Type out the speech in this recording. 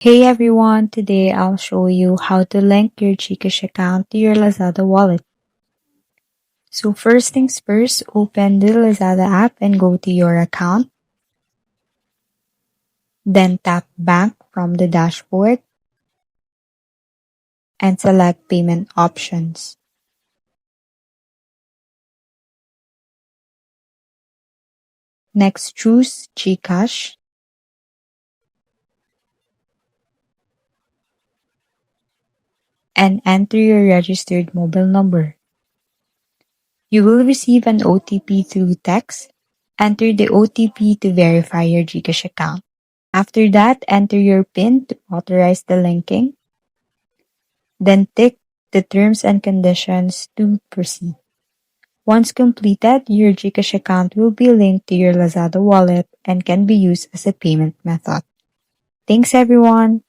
Hey everyone, today I'll show you how to link your GCash account to your Lazada wallet. So first things first, open the Lazada app and go to your account. Then tap Bank from the dashboard and select Payment Options. Next, choose GCash. And enter your registered mobile number. You will receive an OTP through text. Enter the OTP to verify your GCash account. After that, enter your PIN to authorize the linking. Then tick the terms and conditions to proceed. Once completed, your GCash account will be linked to your Lazada wallet and can be used as a payment method. Thanks everyone!